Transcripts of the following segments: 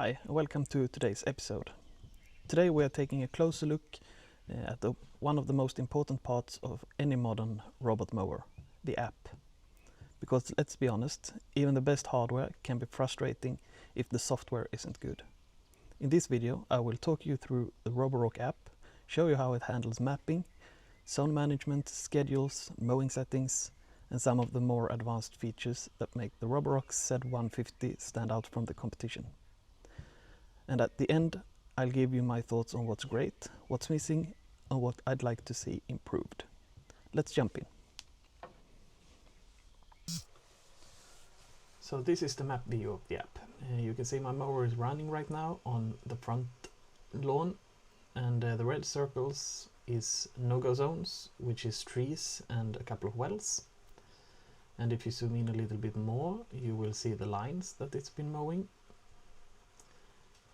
Hi, and welcome to today's episode. Today we are taking a closer look at one of the most important parts of any modern robot mower, the app. Because let's be honest, even the best hardware can be frustrating if the software isn't good. In this video I will talk you through the Roborock app, show you how it handles mapping, zone management, schedules, mowing settings, and some of the more advanced features that make the Roborock Z150 stand out from the competition. And at the end, I'll give you my thoughts on what's great, what's missing, and what I'd like to see improved. Let's jump in. So this is the map view of the app. You can see my mower is running right now on the front lawn, and the red circles is no-go zones, which is trees and a couple of wells. And if you zoom in a little bit more, you will see the lines that it's been mowing.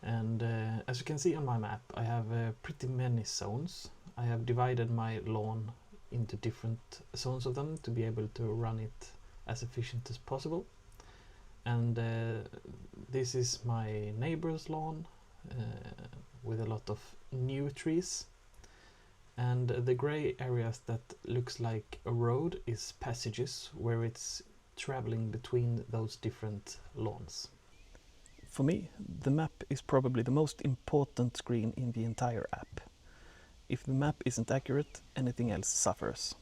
And as you can see on my map, I have pretty many zones. I have divided my lawn into different zones of them to be able to run it as efficient as possible. And this is my neighbor's lawn with a lot of new trees. And the grey areas that looks like a road is passages where it's traveling between those different lawns. For me, the map is probably the most important screen in the entire app. If the map isn't accurate, anything else suffers.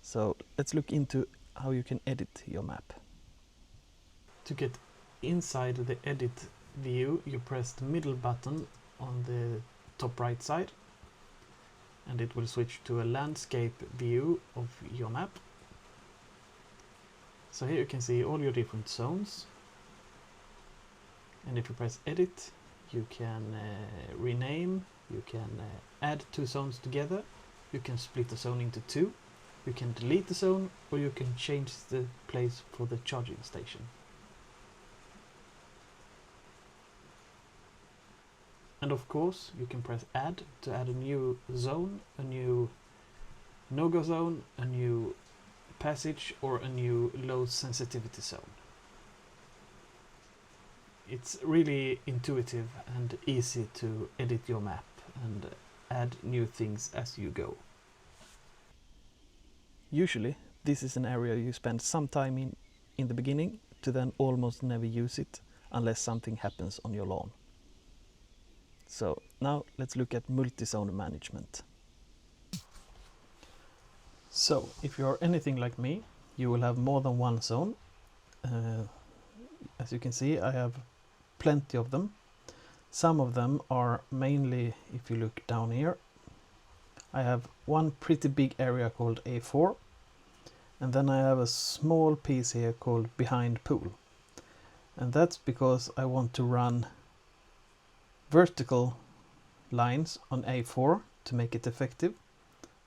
So let's look into how you can edit your map. To get inside the edit view, you press the middle button on the top right side, and it will switch to a landscape view of your map. So here you can see all your different zones. And if you press edit, you can rename, you can add two zones together, you can split the zone into two, you can delete the zone, or you can change the place for the charging station. And of course, you can press add to add a new zone, a new no-go zone, a new passage, or a new low sensitivity zone. It's really intuitive and easy to edit your map and add new things as you go. Usually, this is an area you spend some time in the beginning to then almost never use it unless something happens on your lawn. So now let's look at multi-zone management. So if you're anything like me, you will have more than one zone. As you can see, I have plenty of them. Some of them are mainly, if you look down here, I have one pretty big area called A4, and then I have a small piece here called behind pool. And that's because I want to run vertical lines on A4 to make it effective,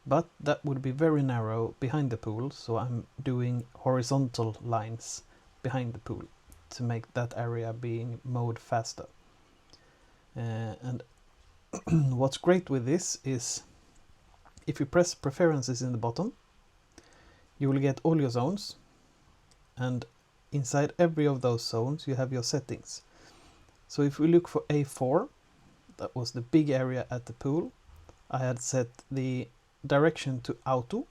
but that would be very narrow behind the pool, so I'm doing horizontal lines behind the pool to make that area being mowed faster. And what's great with this is if you press preferences in the bottom, you will get all your zones, and inside every of those zones you have your settings. So if we look for A4, that was the big area at the pool, I had set the direction to auto,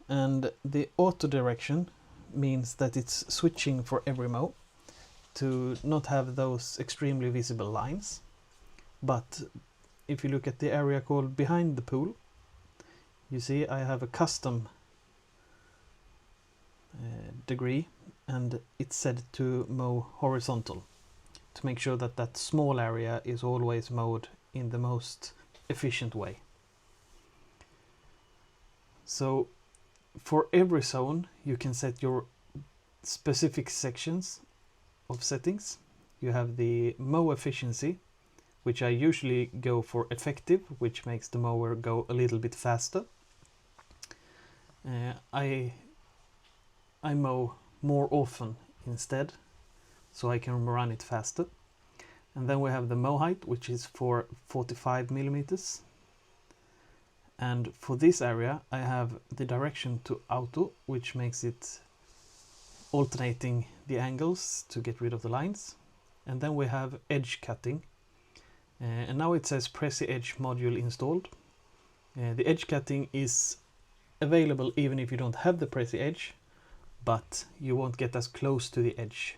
and the auto direction means that it's switching for every mow to not have those extremely visible lines. But if you look at the area called behind the pool, you see I have a custom degree, and it's set to mow horizontal to make sure that that small area is always mowed in the most efficient way. So for every zone you can set your specific sections of settings. You have the mow efficiency, which I usually go for effective, which makes the mower go a little bit faster. I mow more often instead, so I can run it faster. And then we have the mow height, which is for 45 millimeters. And for this area I have the direction to auto, which makes it alternating the angles to get rid of the lines. And then we have edge cutting. And now it says Prezi Edge module installed. The edge cutting is available even if you don't have the Prezi Edge, but you won't get as close to the edge.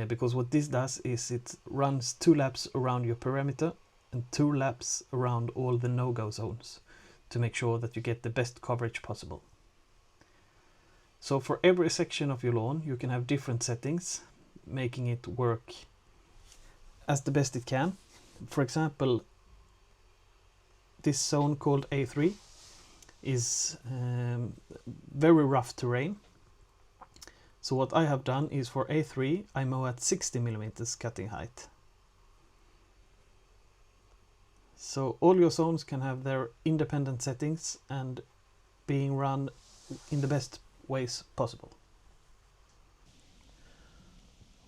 Because what this does is it runs 2 laps around your perimeter and 2 laps around all the no-go zones to make sure that you get the best coverage possible. So for every section of your lawn you can have different settings, making it work as the best it can. For example, this zone called A3 is very rough terrain. So what I have done is for A3 I mow at 60mm cutting height. So all your zones can have their independent settings and being run in the best ways possible.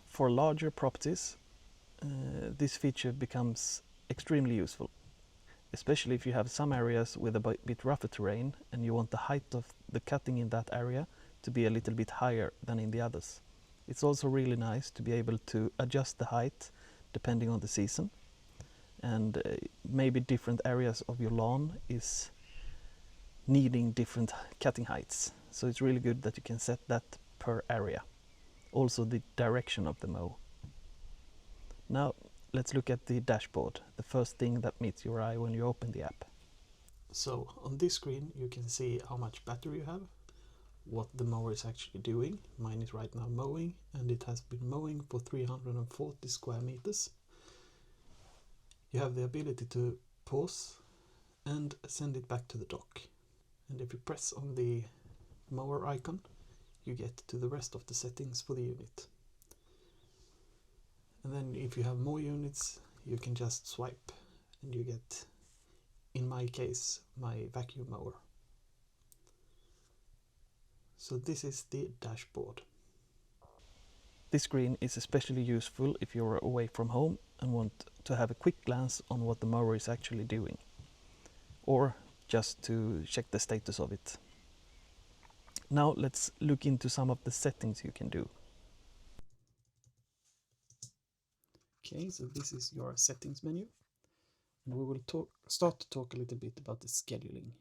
For larger properties, this feature becomes extremely useful, especially if you have some areas with a bit rougher terrain and you want the height of the cutting in that area to be a little bit higher than in the others. It's also really nice to be able to adjust the height depending on the season, and maybe different areas of your lawn is needing different cutting heights. So it's really good that you can set that per area. Also the direction of the mow. Now let's look at the dashboard, the first thing that meets your eye when you open the app. So on this screen you can see how much battery you have, what the mower is actually doing. Mine is right now mowing, and it has been mowing for 340 square meters. You have the ability to pause and send it back to the dock. And if you press on the mower icon, you get to the rest of the settings for the unit. And then if you have more units, you can just swipe and you get, in my case, my vacuum mower. So this is the dashboard. This screen is especially useful if you're away from home and want to have a quick glance on what the mower is actually doing, or just to check the status of it. Now let's look into some of the settings you can do. Okay, so this is your settings menu, and we will start to talk a little bit about the scheduling.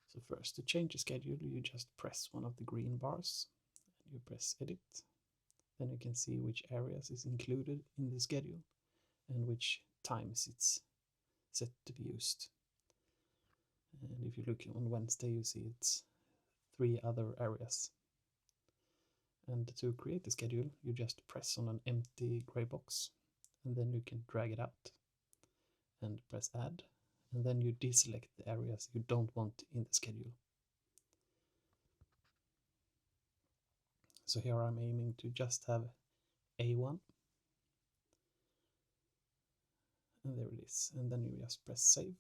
So first, to change the schedule, you just press one of the green bars, and you press edit. Then you can see which areas is included in the schedule and which times it's set to be used. And if you look on Wednesday, you see it's 3 other areas. And to create a schedule, you just press on an empty gray box, and then you can drag it out and press add, and then you deselect the areas you don't want in the schedule. So here I'm aiming to just have A1, and there it is. And then you just press save,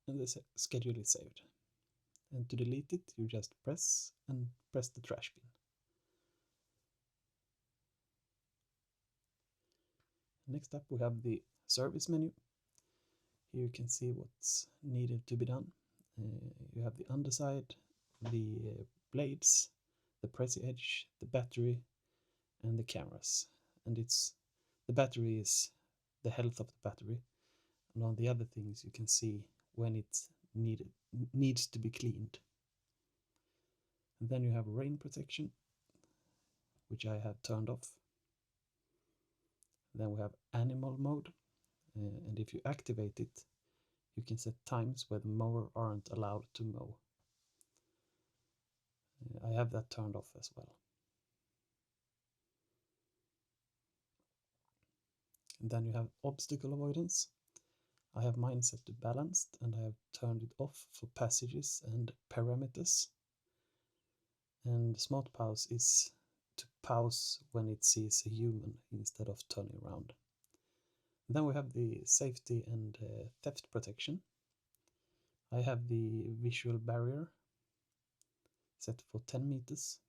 and the schedule is saved. And to delete it, you just press the trash bin. Next up we have the service menu. Here you can see what's needed to be done. You have the underside, the blades, the Prezi Edge, the battery, and the cameras. And the battery is the health of the battery, and on the other things you can see when it's needs to be cleaned. And then you have rain protection, which I have turned off. Then we have animal mode, and if you activate it, you can set times where the mower aren't allowed to mow. I have that turned off as well. And then you have obstacle avoidance. I have mine set to balanced, and I have turned it off for passages and parameters. And smart pause is to pause when it sees a human instead of turning around. And then we have the safety and theft protection. I have the visual barrier set for 10 meters.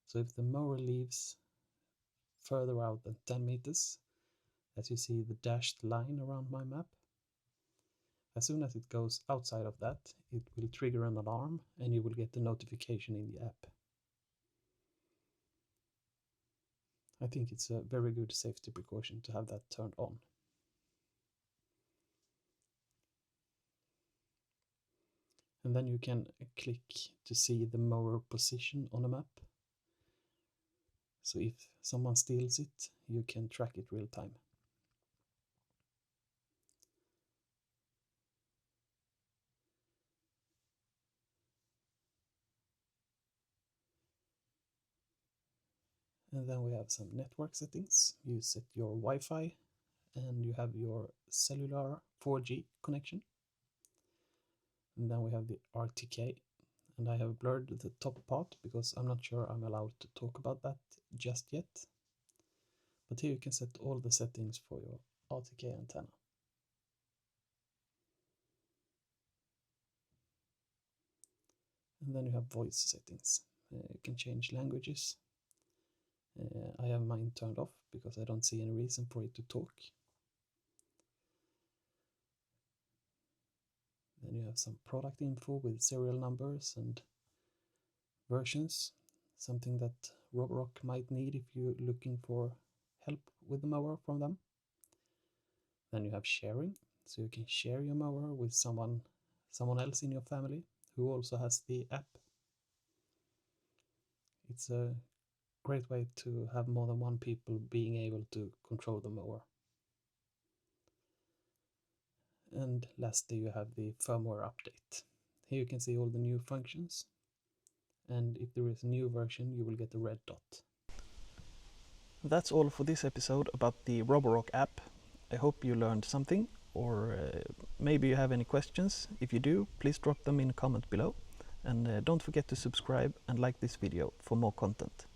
So if the mower leaves further out than 10 meters, as you see the dashed line around my map, as soon as it goes outside of that, it will trigger an alarm and you will get the notification in the app. I think it's a very good safety precaution to have that turned on. And then you can click to see the mower position on a map. So if someone steals it, you can track it real time. And then we have some network settings. You set your Wi-Fi and you have your cellular 4G connection. And then we have the RTK, and I have blurred the top part because I'm not sure I'm allowed to talk about that just yet. But here you can set all the settings for your RTK antenna. And then you have voice settings. You can change languages. I have mine turned off because I don't see any reason for it to talk. Then you have some product info with serial numbers and versions, something that Roborock might need if you're looking for help with the mower from them. Then you have sharing, so you can share your mower with someone else in your family who also has the app. It's a great way to have more than one people being able to control the mower. And lastly, you have the firmware update. Here you can see all the new functions, and if there is a new version, you will get a red dot. That's all for this episode about the Roborock app. I hope you learned something, or maybe you have any questions. If you do, please drop them in a comment below. And don't forget to subscribe and like this video for more content.